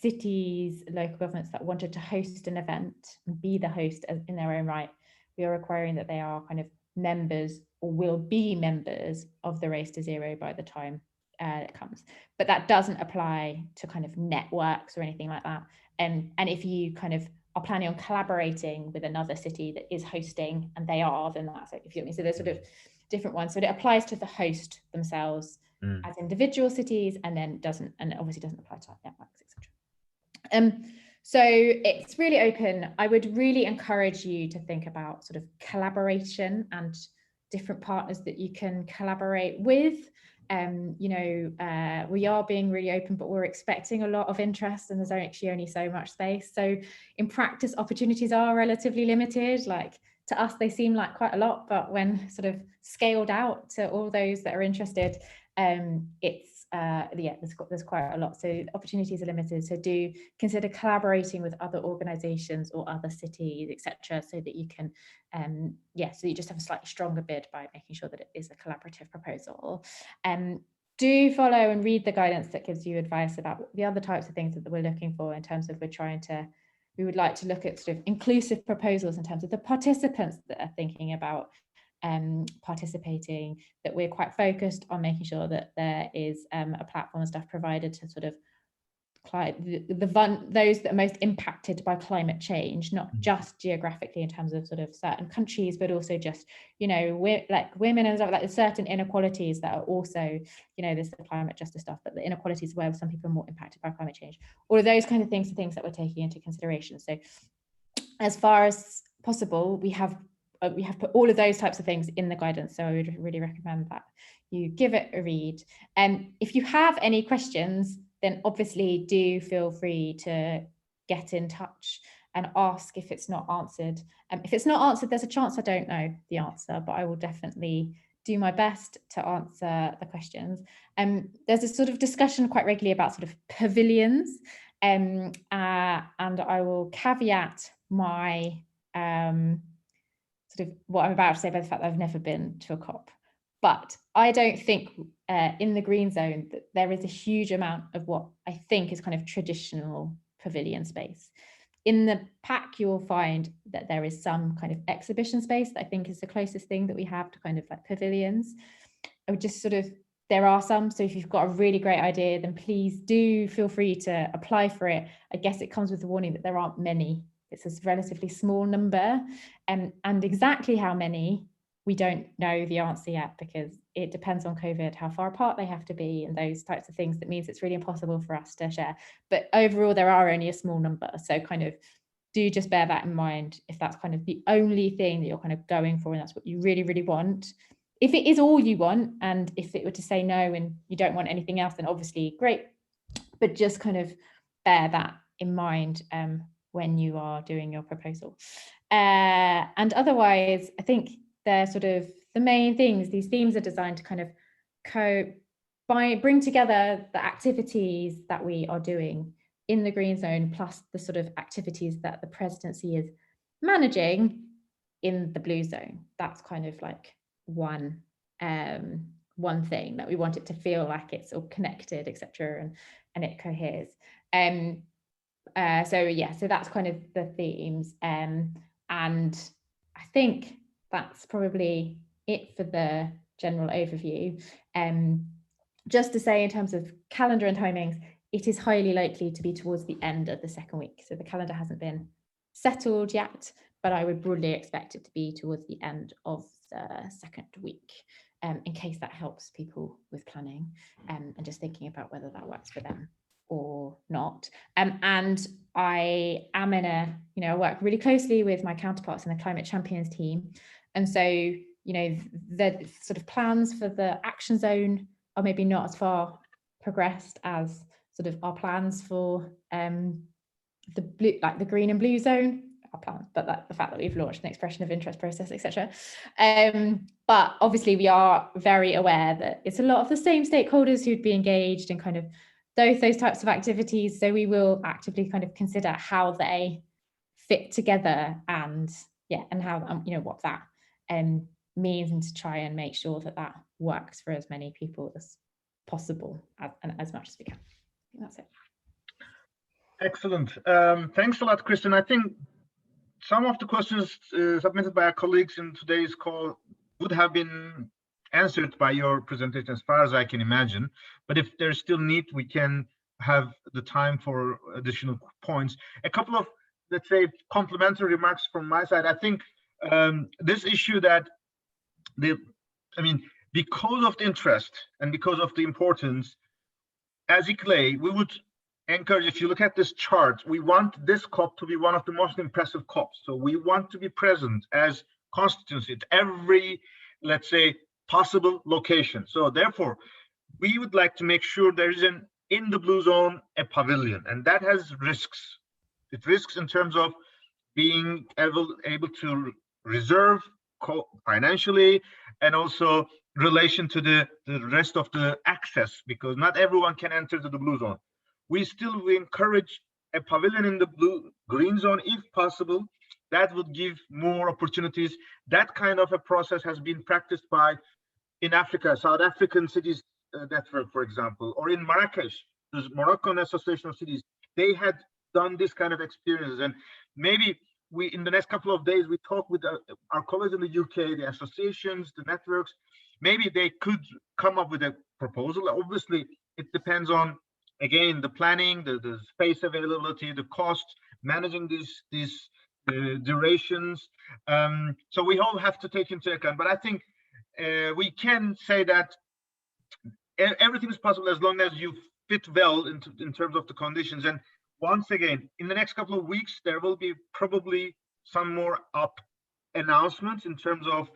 cities, local governments that wanted to host an event and be the host in their own right, we are requiring that they are kind of members or will be members of the Race to Zero by the time it comes. But that doesn't apply to kind of networks or anything like that. And if you kind of are planning on collaborating with another city that is hosting, and they are, then that's it. If you know what I mean. So there's sort of different ones. So it applies to the host themselves as individual cities, and then obviously doesn't apply to networks, etc. So it's really open. I would really encourage you to think about sort of collaboration and different partners that you can collaborate with. We are being really open, but we're expecting a lot of interest, and there's actually only so much space. So in practice, opportunities are relatively limited. Like, to us, they seem like quite a lot, but when sort of scaled out to all those that are interested, there's quite a lot. So opportunities are limited. So do consider collaborating with other organisations or other cities, etc., so that you can, so you just have a slightly stronger bid by making sure that it is a collaborative proposal. Do follow and read the guidance that gives you advice about the other types of things that we're looking for in terms of we would like to look at sort of inclusive proposals in terms of the participants that are thinking about participating, that we're quite focused on making sure that there is a platform and stuff provided to sort of those that are most impacted by climate change, not just geographically in terms of sort of certain countries, but also just, like women and stuff, like there's certain inequalities that are also, there's the climate justice stuff, but the inequalities where some people are more impacted by climate change. All of those kind of things are things that we're taking into consideration. So as far as possible, we have put all of those types of things in the guidance. So I would really recommend that you give it a read. And if you have any questions, then obviously do feel free to get in touch and ask if it's not answered. If it's not answered, there's a chance I don't know the answer, but I will definitely do my best to answer the questions. There's a sort of discussion quite regularly about sort of pavilions, and I will caveat my sort of what I'm about to say by the fact that I've never been to a COP. But I don't think in the green zone that there is a huge amount of what I think is kind of traditional pavilion space. In the pack, you will find that there is some kind of exhibition space that I think is the closest thing that we have to kind of like pavilions. I would just sort of there are some, so if you've got a really great idea, then please do feel free to apply for it. I guess it comes with the warning that there aren't many. It's a relatively small number, and exactly how many, we don't know the answer yet, because it depends on COVID, how far apart they have to be and those types of things. That means it's really impossible for us to share. But overall, there are only a small number. So kind of do just bear that in mind if that's kind of the only thing that you're kind of going for and that's what you really, really want. If it is all you want, and if it were to say no and you don't want anything else, then obviously great. But just kind of bear that in mind when you are doing your proposal. And otherwise, I think they're sort of the main things. These themes are designed to kind of bring together the activities that we are doing in the green zone, plus the sort of activities that the presidency is managing in the blue zone. That's kind of like one thing that we want it to feel like it's all connected, etc., and it coheres. So that's kind of the themes, and I think that's probably it for the general overview. Just to say, in terms of calendar and timings, it is highly likely to be towards the end of the second week. So the calendar hasn't been settled yet, but I would broadly expect it to be towards the end of the second week, in case that helps people with planning and just thinking about whether that works for them or not. And I am I work really closely with my counterparts in the Climate Champions team. And so, the sort of plans for the action zone are maybe not as far progressed as sort of our plans for the blue, like the green and blue zone, our plans, but the fact that we've launched an expression of interest process, etc. But obviously we are very aware that it's a lot of the same stakeholders who'd be engaged in kind of those types of activities. So we will actively kind of consider how they fit together and how what that means, and to try and make sure that that works for as many people as possible and as much as we can. I think that's it. Excellent. Thanks a lot, Kristen. I think some of the questions submitted by our colleagues in today's call would have been answered by your presentation, as far as I can imagine. But if there's still need, we can have the time for additional points. A couple of, let's say, complementary remarks from my side. I think this issue that because of the interest and because of the importance, as ICLEI, we would encourage, if you look at this chart, we want this COP to be one of the most impressive COPs. So we want to be present as constituency at every, let's say, possible location. So therefore, we would like to make sure there is in the blue zone, a pavilion, and that has risks. It risks in terms of being able to reserve financially, and also relation to the rest of the access, because not everyone can enter to the blue zone. We encourage a pavilion in the green zone if possible. That would give more opportunities. That kind of a process has been practiced in Africa, South African cities network, for example, or in Marrakesh, the Moroccan Association of Cities. They had done this kind of experiences, and maybe in the next couple of days, we talk with our colleagues in the UK, the associations, the networks. Maybe they could come up with a proposal. Obviously, it depends on, again, the planning, the space availability, the cost, managing these durations. So we all have to take into account. But I think we can say that everything is possible as long as you fit well in terms of the conditions. And once again, in the next couple of weeks, there will be probably some more announcements in terms of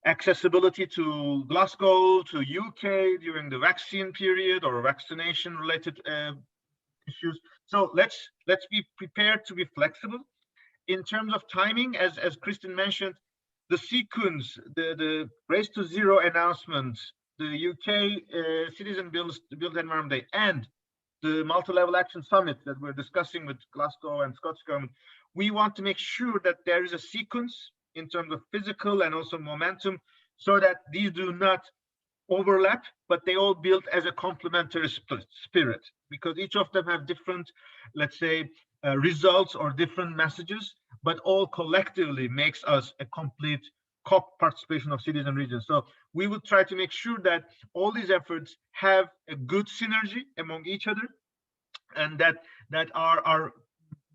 accessibility to Glasgow, to UK during the vaccine period or vaccination related issues. So let's be prepared to be flexible. In terms of timing, as Kristen mentioned, the sequence, the Race to Zero announcement, the UK Citizen Built Environment Day, and the Multi-Level Action Summit that we're discussing with Glasgow and Scottish government, we want to make sure that there is a sequence in terms of physical and also momentum, so that these do not overlap, but they all build as a complementary spirit, because each of them have different, let's say, results or different messages, but all collectively makes us a complete COP participation of cities and regions. So we will try to make sure that all these efforts have a good synergy among each other, and that our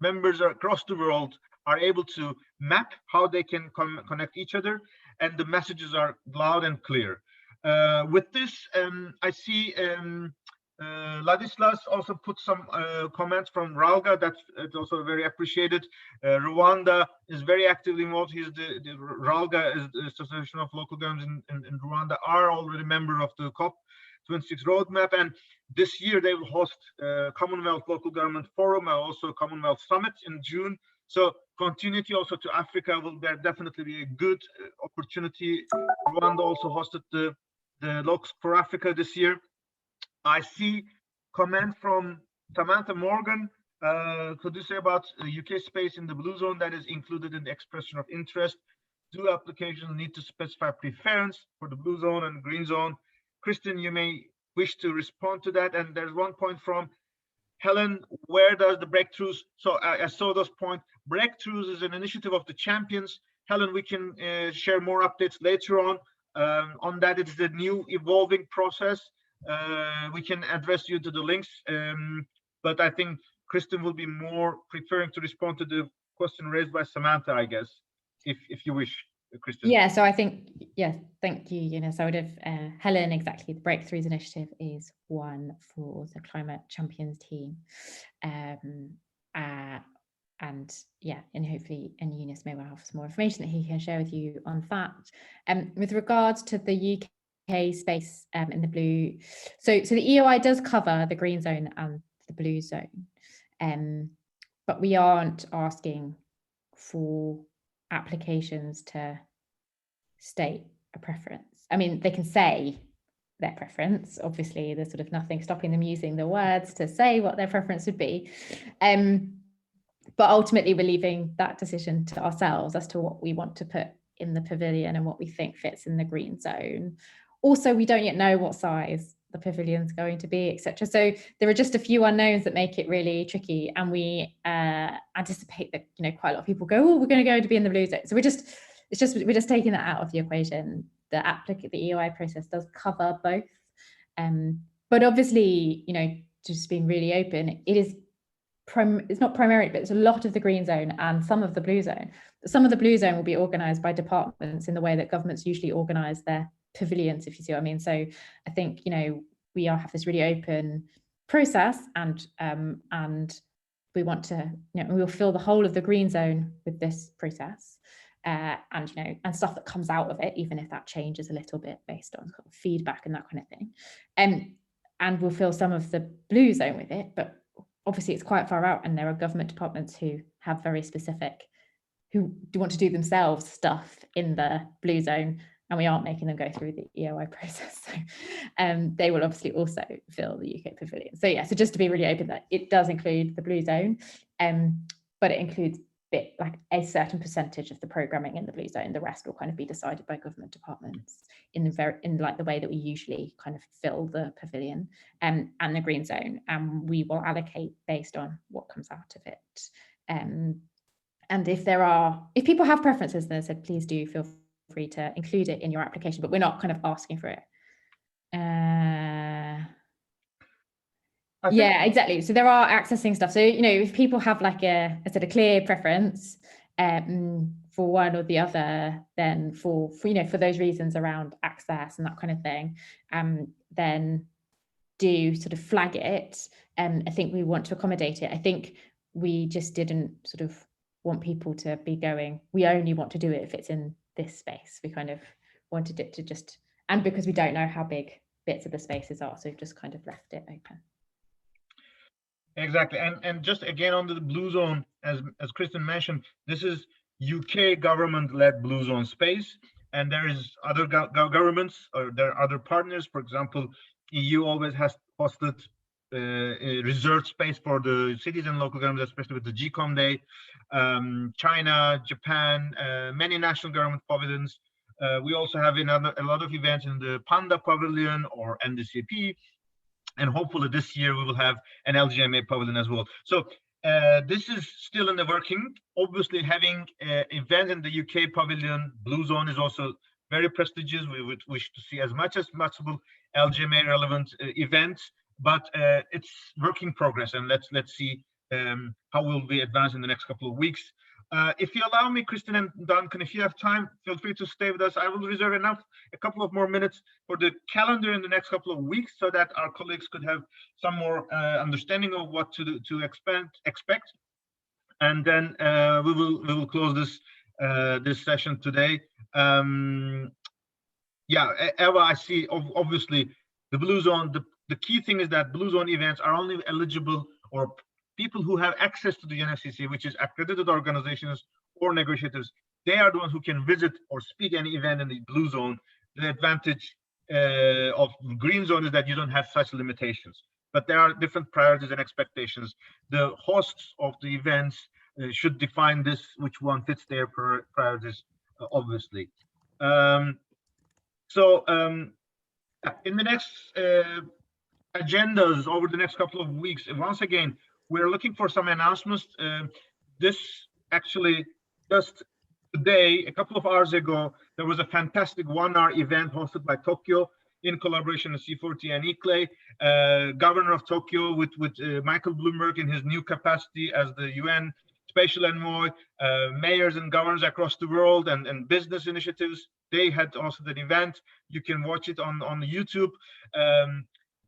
members across the world are able to map how they can connect each other, and the messages are loud and clear. With this, I see Ladislas also put some comments from Ralga. That's also very appreciated. Rwanda is very actively involved. He's the Ralga is the Association of Local Governments in Rwanda, are already member of the COP26 roadmap, and this year they will host Commonwealth Local Government Forum and also Commonwealth Summit in June. So continuity also to Africa will definitely be a good opportunity. Rwanda also hosted the Locus for Africa this year. I see comment from Samantha Morgan. Could you say about UK space in the blue zone that is included in the expression of interest? Do applications need to specify preference for the blue zone and green zone? Kristen, you may wish to respond to that. And there's one point from Helen, where does the breakthroughs? So I saw those points. Breakthroughs is an initiative of the champions. Helen, we can share more updates later on that. It's the new evolving process. We can address you to the links, but I think Kristen will be more preferring to respond to the question raised by Samantha, I guess, if you wish, Kristen. Yeah, so I think, yes, thank you, Yunus. I would have, Helen, exactly, the Breakthroughs Initiative is one for the Climate Champions team. And yeah, and hopefully, and Yunus may well have some more information that he can share with you on that. With regards to the UK space in the blue, so the EOI does cover the green zone and the blue zone, but we aren't asking for applications to state a preference. I mean, they can say their preference. Obviously, there's sort of nothing stopping them using the words to say what their preference would be. But ultimately, we're leaving that decision to ourselves as to what we want to put in the pavilion and what we think fits in the green zone. Also, we don't yet know what size the pavilion's going to be, etc. So there are just a few unknowns that make it really tricky, and we anticipate that quite a lot of people go, oh, we're going to go to be in the blue zone. So we're just taking that out of the equation. The EOI process does cover both, but obviously, just being really open, it's not primarily, but it's a lot of the green zone and some of the blue zone. Some of the blue zone will be organised by departments in the way that governments usually organise their pavilions, if you see what I mean. So I think we have this really open process, and we want to we'll fill the whole of the green zone with this process, and stuff that comes out of it, even if that changes a little bit based on feedback and that kind of thing, and we'll fill some of the blue zone with it. But obviously it's quite far out, and there are government departments who have very specific, who do want to do themselves stuff in the blue zone, and we aren't making them go through the EOI process. So they will obviously also fill the UK pavilion. So yeah, so just to be really open, that it does include the blue zone, but it includes like a certain percentage of the programming in the blue zone. The rest will kind of be decided by government departments in like the way that we usually kind of fill the pavilion and the green zone, and we will allocate based on what comes out of it. And if people have preferences, then I said, please do feel free to include it in your application, but we're not kind of asking for it. Yeah, exactly. So there are accessing stuff. So, if people have like a clear preference for one or the other, then for those reasons around access and that kind of thing, then do sort of flag it. And I think we want to accommodate it. I think we just didn't sort of want people to be going, we only want to do it if it's in this space. We kind of wanted it to just, and because we don't know how big bits of the spaces are, so we've just kind of left it open. Exactly, and just again on the blue zone, as Kristen mentioned, this is UK government-led blue zone space, and there is other governments, or there are other partners. For example, EU always has hosted a reserved space for the cities and local governments, especially with the GCOM Day. China, Japan, many national government pavilions. We also have a lot of events in the Panda Pavilion or NDCP. And hopefully this year we will have an LGMA pavilion as well. So This is still in the working. Obviously, having an event in the UK pavilion, Blue Zone, is also very prestigious. We would wish to see as much as possible LGMA relevant events, but it's work in progress, and let's see how we'll be advancing in the next couple of weeks. If you allow me, Kristen and Duncan, if you have time, feel free to stay with us. I will reserve a couple of more minutes for the calendar in the next couple of weeks, so that our colleagues could have some more understanding of what to expect. And then we will close this session today. Yeah, Eva, I see. Obviously, the Blue Zone. The key thing is that Blue Zone events are only eligible, or people who have access to the UNFCCC, which is accredited organizations or negotiators. They are the ones who can visit or speak any event in the Blue Zone. The advantage of Green Zone is that you don't have such limitations, but there are different priorities and expectations. The hosts of the events should define this, which one fits their priorities, obviously. In the next agendas over the next couple of weeks, once again, we're looking for some announcements. This actually, just today, a couple of hours ago, there was a fantastic 1-hour event hosted by Tokyo in collaboration with C40 and ICLEI. Governor of Tokyo with Michael Bloomberg in his new capacity as the UN Special Envoy, mayors and governors across the world, and business initiatives. They had also that event. You can watch it on YouTube.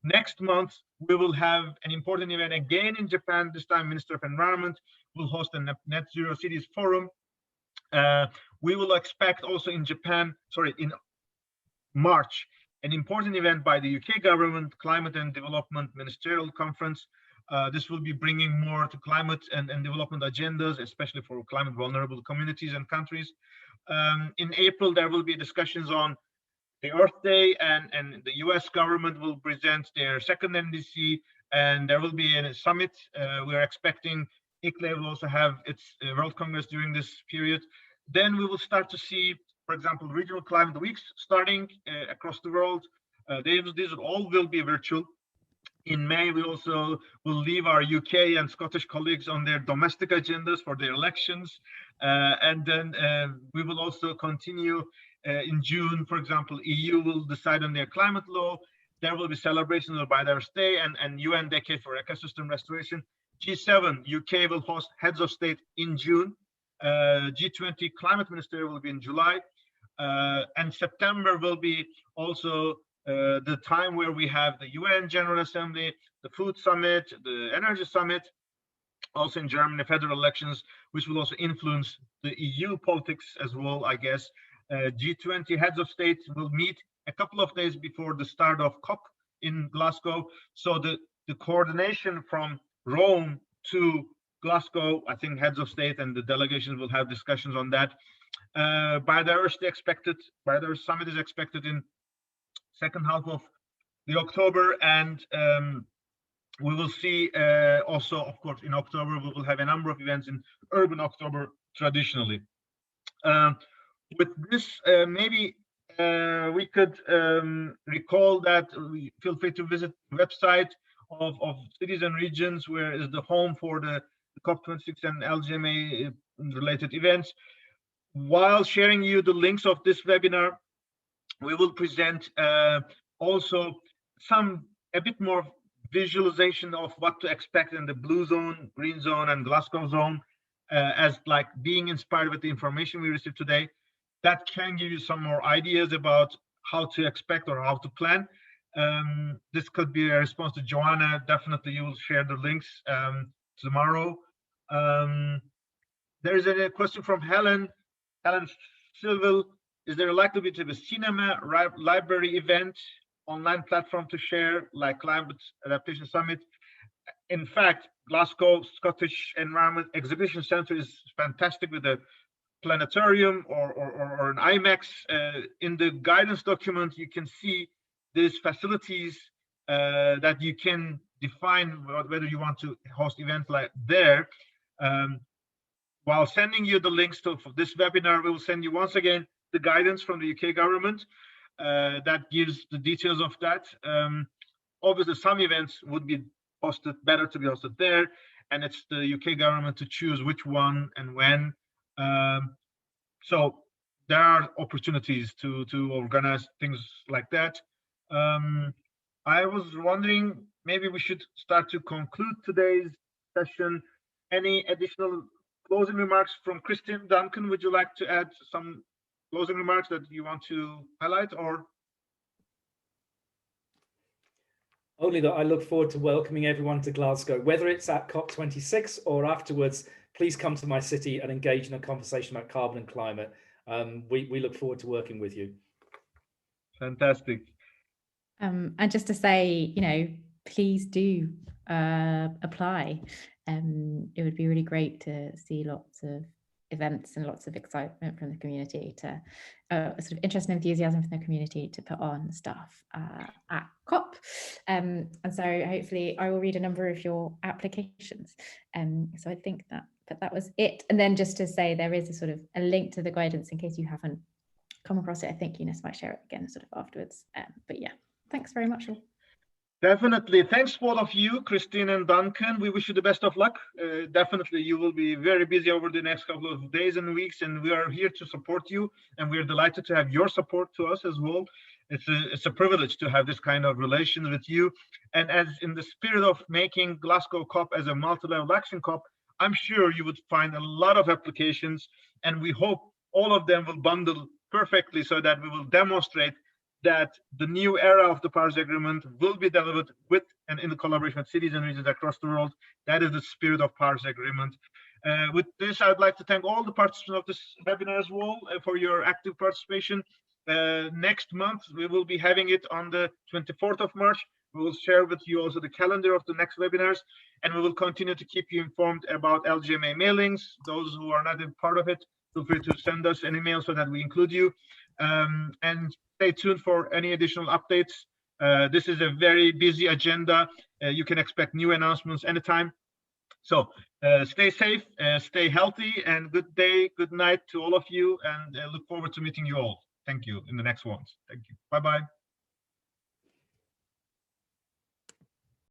Next month, we will have an important event again in Japan. This time, Minister of Environment will host a Net Zero Cities Forum. We will expect also in March, an important event by the UK government, Climate and Development Ministerial Conference. This will be bringing more to climate and development agendas, especially for climate vulnerable communities and countries. In April, there will be discussions on the Earth Day, and the US government will present their second NDC, and there will be a summit. We're expecting ICLEI will also have its World Congress during this period. Then we will start to see, for example, regional climate weeks starting across the world. These all will be virtual. In May, we also will leave our UK and Scottish colleagues on their domestic agendas for their elections. And then we will also continue in June. For example, EU will decide on their climate law. There will be celebrations of Biodiversity Day and UN Decade for Ecosystem Restoration. G7, UK will host heads of state in June. G20 Climate Minister will be in July. And September will be also the time where we have the UN General Assembly, the Food Summit, the Energy Summit, also in Germany, federal elections, which will also influence the EU politics as well, I guess. G20 heads of state will meet a couple of days before the start of COP in Glasgow. So the coordination from Rome to Glasgow, I think heads of state and the delegations will have discussions on that. Biodiversity Summit is expected in second half of the October, and we will see also, of course, in October, we will have a number of events in Urban October traditionally. With this, maybe we could recall that feel free to visit the website of cities and regions, where is the home for the COP26 and LGMA related events. While sharing you the links of this webinar, we will present also a bit more visualization of what to expect in the Blue Zone, Green Zone, and Glasgow Zone, as like being inspired with the information we received today. That can give you some more ideas about how to expect or how to plan. This could be a response to Joanna. Definitely, you will share the links tomorrow. There is a question from Helen Silville. Is there likely to be a cinema library event, online platform to share, like Climate Adaptation Summit? In fact, Glasgow Scottish Environment Exhibition Centre is fantastic with a planetarium or an IMAX. In the guidance document, you can see these facilities that you can define whether you want to host events like there. While sending you the links for this webinar, we will send you once again the guidance from the UK government that gives the details of that. Obviously, some events would be hosted, better to be hosted there, and it's the UK government to choose which one and when. So there are opportunities to organize things like that. I was wondering, maybe we should start to conclude today's session. Any additional closing remarks from Christine? Duncan, would you like to add some closing remarks that you want to highlight, or? Only that I look forward to welcoming everyone to Glasgow, whether it's at COP26 or afterwards. Please come to my city and engage in a conversation about carbon and climate. We look forward to working with you. Fantastic. And just to say, please do apply. It would be really great to see lots of events and lots of excitement from the community, to sort of interest and enthusiasm from the community to put on stuff at COP. And so hopefully I will read a number of your applications. So I think that was it. And then just to say, there is a sort of a link to the guidance in case you haven't come across it. I think Yunus might share it again sort of afterwards. But yeah, thanks very much all. Definitely. Thanks to all of you, Christine and Duncan. We wish you the best of luck. Definitely, you will be very busy over the next couple of days and weeks, and we are here to support you, and we are delighted to have your support to us as well. It's a privilege to have this kind of relation with you. And as in the spirit of making Glasgow COP as a multi-level action COP, I'm sure you would find a lot of applications, and we hope all of them will bundle perfectly so that we will demonstrate that the new era of the Paris Agreement will be delivered with and in the collaboration with cities and regions across the world. That is the spirit of Paris Agreement. With this, I would like to thank all the participants of this webinar as well for your active participation. Next month, we will be having it on the 24th of March. We will share with you also the calendar of the next webinars, and we will continue to keep you informed about LGMA mailings. Those who are not a part of it, feel free to send us an email so that we include you. And stay tuned for any additional updates. This is a very busy agenda. You can expect new announcements anytime. So stay safe, stay healthy, and good day, good night to all of you, and look forward to meeting you all. Thank you in the next ones. Thank you. Bye-bye.